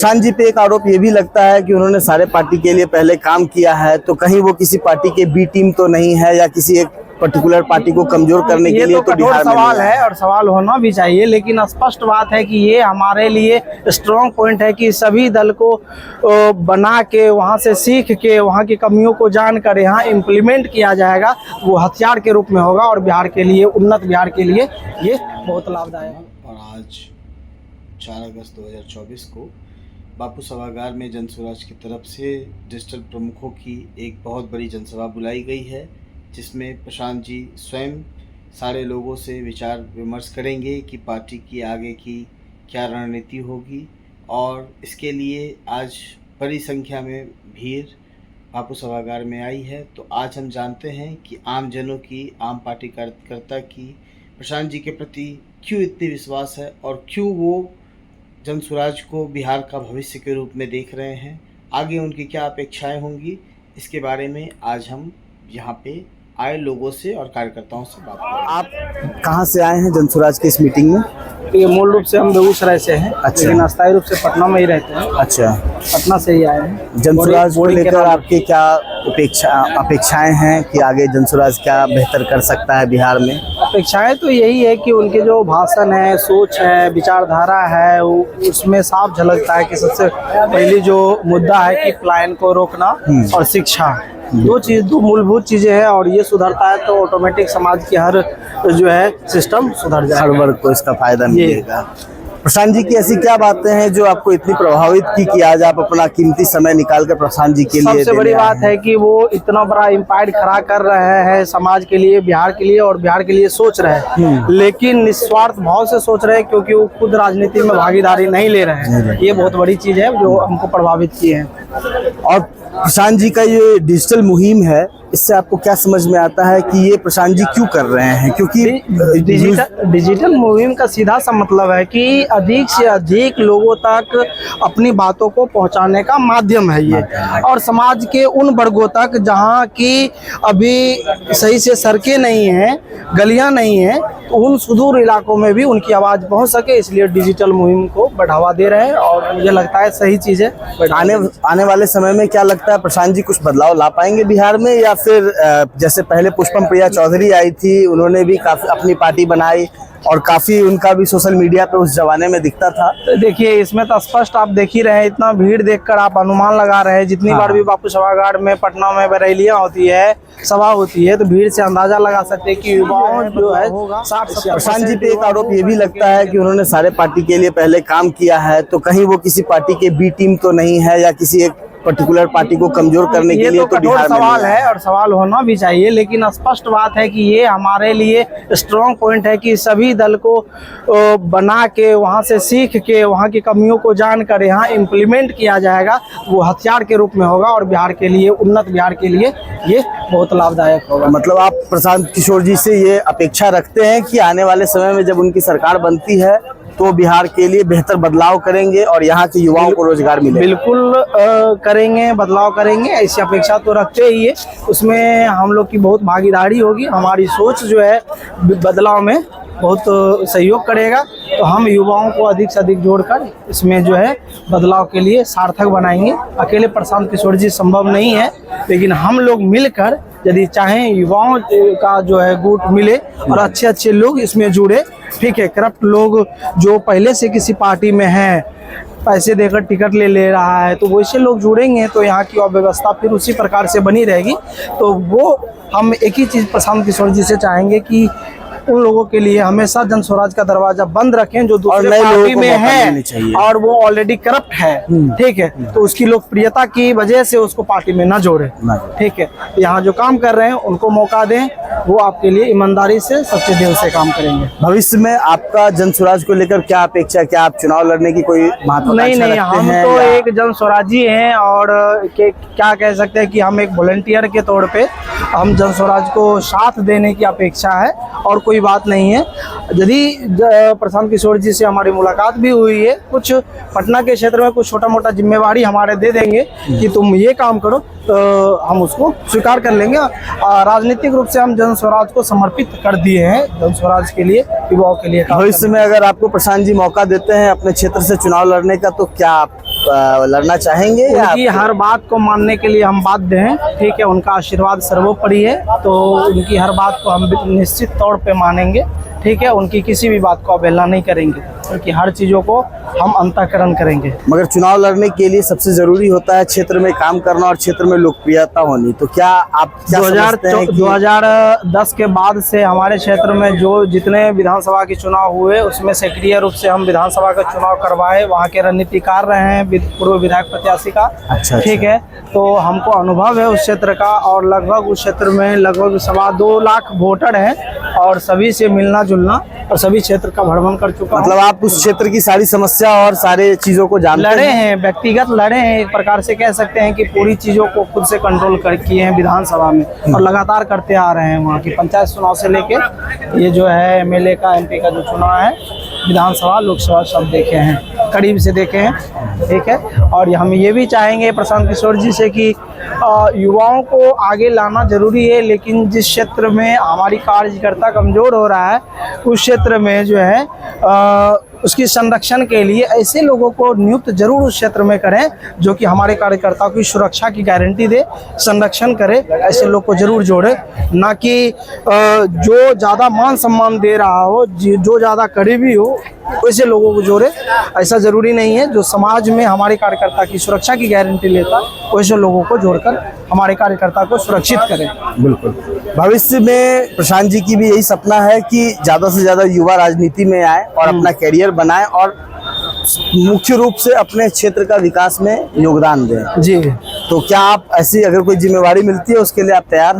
प्रशांत जी पे एक आरोप ये भी लगता है कि उन्होंने सारे पार्टी के लिए पहले काम किया है, तो कहीं वो किसी पार्टी के बी टीम तो नहीं है या किसी एक पर्टिकुलर पार्टी को कमजोर करने के लिए तो बिहार में सवाल है और सवाल होना भी चाहिए। लेकिन स्पष्ट बात है कि ये हमारे लिए स्ट्रॉन्ग पॉइंट है कि सभी दल को बना के वहाँ से सीख के वहाँ की कमियों को जानकर यहाँ इम्प्लीमेंट किया जाएगा, वो हथियार के रूप में होगा और बिहार के लिए, उन्नत बिहार के लिए ये बहुत लाभदायक है। और आज 4 अगस्त 2024 को बापू सभागार में जनसुराज की तरफ से डिजिटल प्रमुखों की एक बहुत बड़ी जनसभा बुलाई गई है, जिसमें प्रशांत जी स्वयं सारे लोगों से विचार विमर्श करेंगे कि पार्टी की आगे की क्या रणनीति होगी। और इसके लिए आज बड़ी संख्या में भीड़ बापू सभागार में आई है। तो आज हम जानते हैं कि आम जनों की, आम पार्टी कार्यकर्ता की प्रशांत जी के प्रति क्यों इतनी विश्वास है और क्यों वो जनसुराज को बिहार का भविष्य के रूप में देख रहे हैं। आगे उनकी क्या अपेक्षाएं होंगी, इसके बारे में आज हम यहाँ पे आए लोगों से और कार्यकर्ताओं से बात करेंगे। आप कहाँ से आए हैं जनसुराज की इस मीटिंग में? ये मूल रूप से हम बेगूसराय से हैं, अच्छा। लेकिन अस्थायी रूप से पटना में ही रहते हैं। अच्छा, पटना से ही आए हैं। जनसुराज को लेकर आपकी क्या अपेक्षाएं हैं कि आगे जनसुराज क्या बेहतर कर सकता है बिहार में? अपेक्षाएं तो यही है कि उनके जो भाषण है, सोच है, विचारधारा है, उसमें साफ झलकता है कि सबसे पहली जो मुद्दा है कि पलायन को रोकना और शिक्षा, दो मूलभूत चीजें हैं। और ये सुधरता है तो ऑटोमेटिक समाज की हर जो है सिस्टम सुधर जाएगा, हर वर्ग को इसका फायदा मिलेगा। प्रशांत जी की ऐसी क्या बातें हैं जो आपको इतनी प्रभावित की कि आज आप अपना कीमती समय निकालकर प्रशांत जी के लिए? सबसे बड़ी बात है कि वो इतना बड़ा इम्पैक्ट खड़ा कर रहे हैं समाज के लिए, बिहार के लिए, और बिहार के लिए सोच रहे हैं, लेकिन निस्वार्थ भाव से सोच रहे हैं, क्योंकि वो खुद राजनीति में भागीदारी नहीं ले रहे हैं। ये बहुत बड़ी चीज है जो हमको प्रभावित की है। और प्रशांत जी का ये डिजिटल मुहिम है, इससे आपको क्या समझ में आता है कि ये प्रशांत जी क्यों कर रहे हैं? क्योंकि डिजिटल मुहिम का सीधा सा मतलब है कि अधिक से अधिक लोगों तक अपनी बातों को पहुंचाने का माध्यम है ये, और समाज के उन वर्गों तक जहां की अभी सही से सड़कें नहीं हैं, गलियां नहीं हैं, तो उन सुदूर इलाकों में भी उनकी आवाज़ पहुंच सके, इसलिए डिजिटल मुहिम को बढ़ावा दे रहे हैं। और मुझे लगता है सही चीज़ है। आने वाले समय में क्या लगता है प्रशांत जी कुछ बदलाव ला पाएंगे बिहार में, या फिर जैसे पहले पुष्पम प्रिया चौधरी आई थी, उन्होंने भी काफी अपनी पार्टी बनाई और काफी उनका भी सोशल मीडिया पे उस जमाने में दिखता था? देखिए, इसमें तो स्पष्ट आप देख ही रहे हैं, इतना भीड़ देखकर आप अनुमान लगा रहे हैं। जितनी बार भी बापू सभागार में, पटना में रैलियां होती है, सभा होती है, तो भीड़ से अंदाजा लगा सकते हैं कि युवाओं जो है 60-70%। प्रशांत जी पे एक आरोप ये भी लगता है कि उन्होंने सारे पार्टी के लिए पहले काम किया है, तो कहीं वो किसी पार्टी के बी टीम तो नहीं है या किसी एक पर्टिकुलर पार्टी को कमजोर करने के लिए तो बिहार में सवाल है और सवाल होना भी चाहिए। लेकिन स्पष्ट बात है कि ये हमारे लिए स्ट्रॉन्ग पॉइंट है कि सभी दल को बना के वहाँ से सीख के वहाँ की कमियों को जानकर यहाँ इम्प्लीमेंट किया जाएगा, वो हथियार के रूप में होगा और बिहार के लिए, उन्नत बिहार के लिए ये बहुत लाभदायक होगा। मतलब आप प्रशांत किशोर जी से ये अपेक्षा रखते हैं कि आने वाले समय में जब उनकी सरकार बनती है तो बिहार के लिए बेहतर बदलाव करेंगे और यहाँ के युवाओं को रोजगार मिलेगा? बिल्कुल करेंगे, बदलाव करेंगे, ऐसी अपेक्षा तो रखते ही है। उसमें हम लोग की बहुत भागीदारी होगी, हमारी सोच जो है बदलाव में बहुत सहयोग करेगा। तो हम युवाओं को अधिक से अधिक जोड़कर इसमें जो है बदलाव के लिए सार्थक बनाएंगे। अकेले प्रशांत किशोर जी संभव नहीं है, लेकिन हम लोग मिलकर यदि चाहें, युवाओं का जो है गुट मिले और अच्छे अच्छे लोग इसमें जुड़े, ठीक है। करप्ट लोग जो पहले से किसी पार्टी में हैं, पैसे देकर टिकट ले रहा है, तो वैसे लोग जुड़ेंगे तो यहाँ की अव्यवस्था फिर उसी प्रकार से बनी रहेगी। तो वो हम एक ही चीज़ प्रशांत किशोर जी से चाहेंगे कि उन लोगों के लिए हमेशा जनसुराज का दरवाजा बंद रखें जो दूसरे पार्टी में है और वो ऑलरेडी करप्ट है, ठीक है। तो उसकी लोकप्रियता की वजह से उसको पार्टी में ना जोड़े, ठीक है। यहाँ जो काम कर रहे हैं उनको मौका दें, वो आपके लिए ईमानदारी से, सच्चे दिल से काम करेंगे। भविष्य में आपका जनसुराज को लेकर क्या अपेक्षा, क्या आप चुनाव लड़ने की कोई महत्वाकांक्षा नहीं, हम तो एक जनसुराजी हैं और क्या कह सकते हैं कि हम एक वॉलंटियर के तौर पे हम जनसुराज को साथ देने की अपेक्षा है और कोई बात नहीं है। यदि प्रशांत किशोर जी से हमारी मुलाकात भी हुई है, कुछ पटना के क्षेत्र में कुछ छोटा मोटा जिम्मेवारी हमारे दे देंगे कि तुम ये काम करो, तो हम उसको स्वीकार कर लेंगे। राजनीतिक रूप से हम जनस्वराज को समर्पित कर दिए हैं, जनस्वराज के लिए, युवाओं के लिए। भविष्य में अगर आपको प्रशांत जी मौका देते हैं अपने क्षेत्र से चुनाव लड़ने का, तो क्या आप लड़ना चाहेंगे या उनकी हर बात को मानने के लिए हम बाध्य हैं, ठीक है। उनका आशीर्वाद सर्वोपरि है, तो उनकी हर बात को हम निश्चित तौर पे मानेंगे, ठीक है। उनकी किसी भी बात को अवहेलना नहीं करेंगे, उनकी हर चीज़ों को हम अंतःकरण करेंगे। मगर चुनाव लड़ने के लिए सबसे जरूरी होता है क्षेत्र में काम करना और क्षेत्र में लोकप्रियता होनी, तो क्या आप क्या समझते हैं कि 2010 के बाद से हमारे क्षेत्र में जो जितने विधानसभा के चुनाव हुए उसमें सक्रिय रूप से हम विधानसभा का चुनाव करवाए, वहाँ के रणनीतिकार रहे हैं पूर्व विधायक प्रत्याशी का, अच्छा। ठीक है। तो हमको अनुभव है उस क्षेत्र का, और लगभग उस क्षेत्र में लगभग 2.25 लाख वोटर हैं और सभी से मिलना जुलना और सभी क्षेत्र का भ्रमण कर चुका हूं। मतलब आप उस क्षेत्र की सारी समस्या और सारे चीजों को जानते लड़े हैं, व्यक्तिगत लड़े हैं, एक प्रकार से कह सकते हैं कि पूरी चीजों को खुद से कंट्रोल कर किए हैं विधानसभा में, और लगातार करते आ रहे हैं। वहाँ की पंचायत चुनाव से लेके ये जो है एमएलए का, एमपी का जो चुनाव है, विधानसभा लोकसभा सब देखे हैं, करीब से देखे हैं, ठीक है। और हम ये भी चाहेंगे प्रशांत किशोर जी से कि युवाओं को आगे लाना जरूरी है, लेकिन जिस क्षेत्र में हमारी कार्यकर्ता कमज़ोर हो रहा है उस क्षेत्र में जो है उसकी संरक्षण के लिए ऐसे लोगों को नियुक्त जरूर उस क्षेत्र में करें जो कि हमारे कार्यकर्ताओं की सुरक्षा की गारंटी दे, संरक्षण करे। ऐसे लोग को जरूर जोड़े, ना कि जो ज़्यादा मान सम्मान दे रहा हो, जो ज़्यादा करीबी हो, वैसे लोगों को जोड़े। ऐसा ज़रूरी नहीं है, जो समाज में हमारे कार्यकर्ता की सुरक्षा की गारंटी लेता वैसे लोगों को जोड़कर हमारे कार्यकर्ता को सुरक्षित करें। बिल्कुल। भविष्य में प्रशांत जी की भी यही सपना है कि ज़्यादा से ज़्यादा युवा राजनीति में आए और अपना कैरियर बनाएं और मुख्य रूप से अपने क्षेत्र का विकास में योगदान दें। जी। तो क्या आप ऐसी अगर कोई जिम्मेवारी मिलती है उसके लिए आप तैयार हैं?